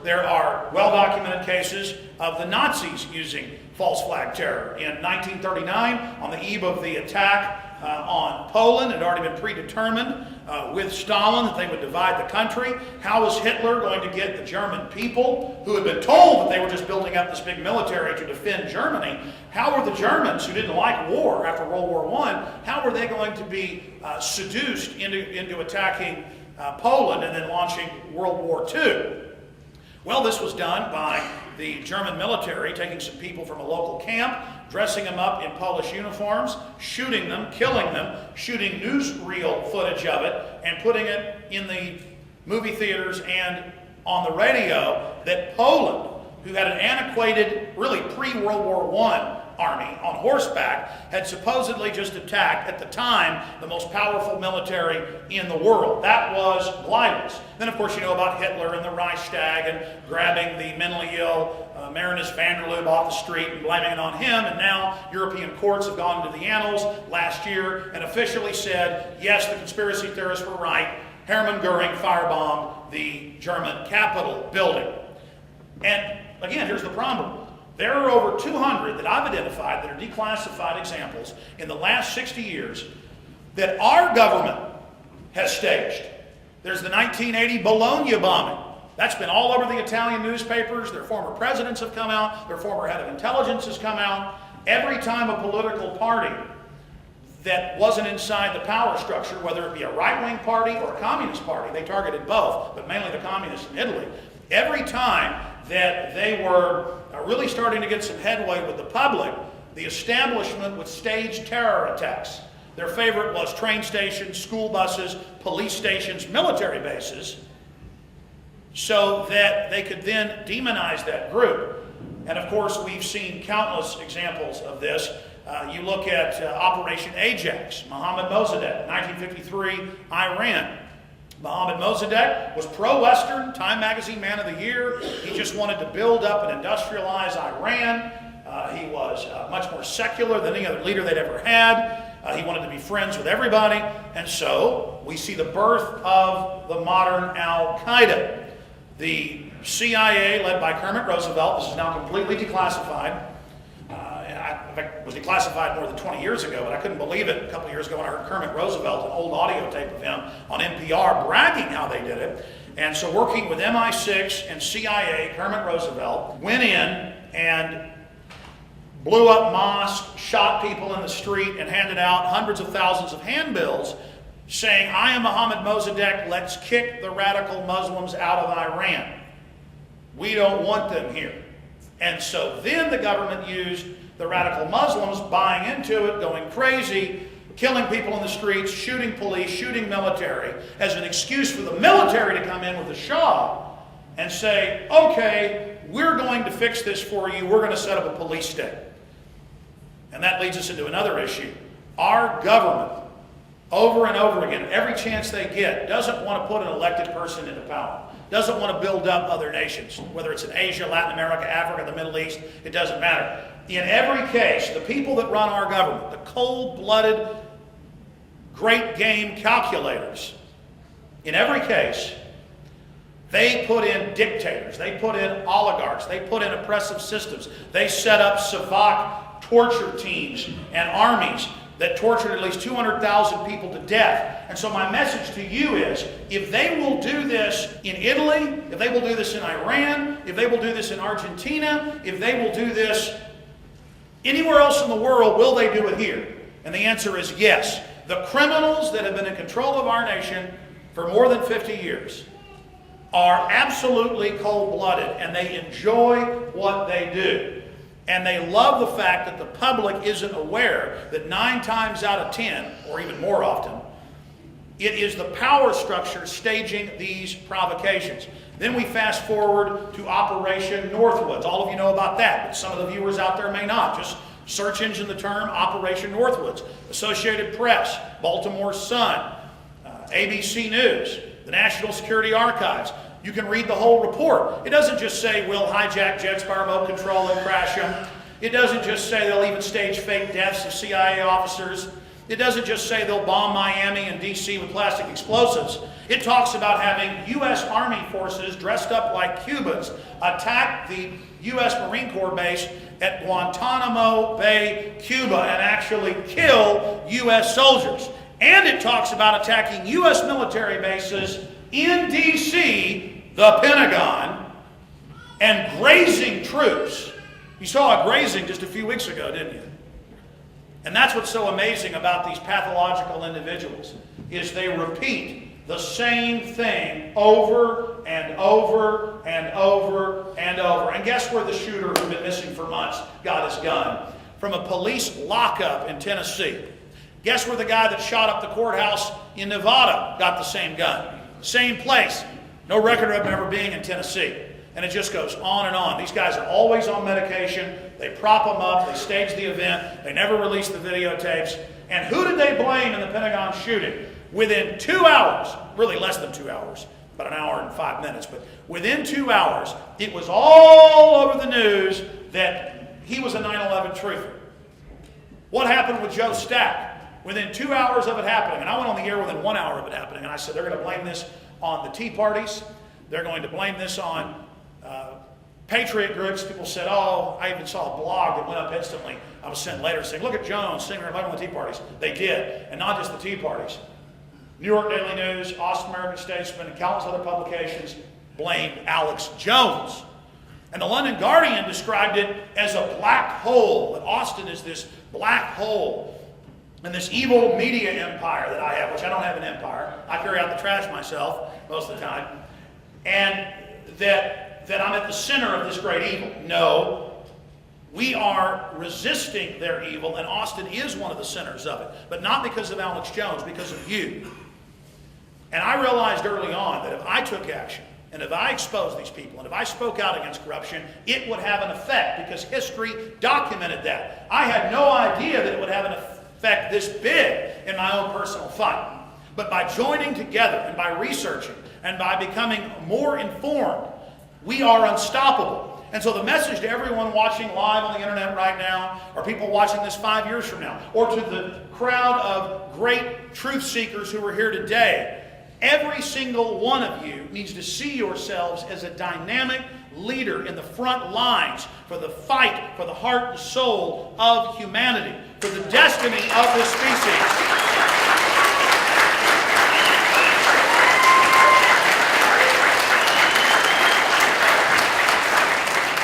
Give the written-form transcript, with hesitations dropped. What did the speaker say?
there are well-documented cases of the Nazis using false flag terror. In 1939, on the eve of the attack on Poland, it had already been predetermined with Stalin that they would divide the country. How was Hitler going to get the German people, who had been told that they were just building up this big military to defend Germany? How were the Germans, who didn't like war after World War I, how were they going to be seduced into attacking Poland and then launching World War II? Well, this was done by the German military taking some people from a local camp, dressing them up in Polish uniforms, shooting them, killing them, shooting newsreel footage of it, and putting it in the movie theaters and on the radio that Poland, who had an antiquated, really pre-World War I army on horseback, had supposedly just attacked, at the time, the most powerful military in the world. That was libelous. Then, of course, you know about Hitler and the Reichstag and grabbing the mentally ill Marinus van der Lubbe off the street and blaming it on him. And now European courts have gone into the annals last year and officially said, yes, the conspiracy theorists were right. Hermann Goering firebombed the German Capitol building. And again, here's the problem. There are over 200 that I've identified that are declassified examples in the last 60 years that our government has staged. There's the 1980 Bologna bombing. That's been all over the Italian newspapers. Their former presidents have come out. Their former head of intelligence has come out. Every time a political party that wasn't inside the power structure, whether it be a right-wing party or a communist party, they targeted both, but mainly the communists in Italy. Every time that they were really starting to get some headway with the public, the establishment would stage terror attacks. Their favorite was train stations, school buses, police stations, military bases, so that they could then demonize that group. And of course, we've seen countless examples of this. You look at Operation Ajax, Mohammad Mossadegh, 1953, Iran. Mohammad Mossadegh was pro-Western, Time Magazine Man of the Year. He just wanted to build up and industrialize Iran. He was much more secular than any other leader they'd ever had. He wanted to be friends with everybody. And so we see the birth of the modern al-Qaeda. The CIA, led by Kermit Roosevelt, this is now completely declassified. In fact, it was declassified more than 20 years ago, but I couldn't believe it a couple of years ago when I heard Kermit Roosevelt, an old audio tape of him on NPR, bragging how they did it. And so working with MI6 and CIA, Kermit Roosevelt went in and blew up mosques, shot people in the street, and handed out hundreds of thousands of handbills saying, I am Mohammad Mossadegh, let's kick the radical Muslims out of Iran. We don't want them here. And so then the government used the radical Muslims buying into it, going crazy, killing people in the streets, shooting police, shooting military, as an excuse for the military to come in with the Shah and say, okay, we're going to fix this for you, we're going to set up a police state. And that leads us into another issue. Our government, over and over again, every chance they get, doesn't want to put an elected person into power. Doesn't want to build up other nations, whether it's in Asia, Latin America, Africa, the Middle East, it doesn't matter. In every case, the people that run our government, the cold-blooded, great game calculators, in every case, they put in dictators, they put in oligarchs, they put in oppressive systems, they set up Savak torture teams and armies that tortured at least 200,000 people to death. And so my message to you is, if they will do this in Italy, if they will do this in Iran, if they will do this in Argentina, if they will do this anywhere else in the world, will they do it here? And the answer is yes. The criminals that have been in control of our nation for more than 50 years are absolutely cold-blooded, and they enjoy what they do. And they love the fact that the public isn't aware that 9 times out of 10, or even more often, it is the power structure staging these provocations. Then we fast forward to Operation Northwoods. All of you know about that, but some of the viewers out there may not. Just search engine the term Operation Northwoods. Associated Press, Baltimore Sun, ABC News, the National Security Archives. You can read the whole report. It doesn't just say we'll hijack jets by remote control and crash them. It doesn't just say they'll even stage fake deaths of CIA officers. It doesn't just say they'll bomb Miami and DC with plastic explosives. It talks about having U.S. Army forces dressed up like Cubans attack the U.S. Marine Corps base at Guantanamo Bay, Cuba, and actually kill U.S. soldiers. And it talks about attacking U.S. military bases in D.C., the Pentagon, and grazing troops. You saw a grazing just a few weeks ago, didn't you? And that's what's so amazing about these pathological individuals, is they repeat the same thing over and over and over and over. And guess where the shooter who's been missing for months got his gun? From a police lockup in Tennessee. Guess where the guy that shot up the courthouse in Nevada got the same gun? Same place. No record of him ever being in Tennessee. And it just goes on and on. These guys are always on medication. They prop them up. They stage the event. They never release the videotapes. And who did they blame in the Pentagon shooting? Within 2 hours, really less than 2 hours, about an hour and 5 minutes, but within 2 hours, it was all over the news that he was a 9/11 truther. What happened with Joe Stack? Within 2 hours of it happening, and I went on the air within 1 hour of it happening, and I said they're going to blame this on the Tea Parties. They're going to blame this on patriot groups. People said, oh, I even saw a blog that went up instantly. I was sent later saying, look at Jones sitting there inviting the Tea Parties. They did, and not just the Tea Parties. New York Daily News, Austin American Statesman, and countless other publications blamed Alex Jones. And the London Guardian described it as a black hole, that Austin is this black hole. And this evil media empire that I have, which I don't have an empire. I carry out the trash myself most of the time. And that I'm at the center of this great evil. No, we are resisting their evil, and Austin is one of the centers of it. But not because of Alex Jones, because of you. And I realized early on that if I took action, and if I exposed these people, and if I spoke out against corruption, it would have an effect, because history documented that. I had no idea that it would have an effect this big in my own personal fight. But by joining together, and by researching, and by becoming more informed, we are unstoppable. And so the message to everyone watching live on the internet right now, or people watching this 5 years from now, or to the crowd of great truth seekers who are here today, every single one of you needs to see yourselves as a dynamic leader in the front lines for the fight for the heart and soul of humanity, for the destiny of this species.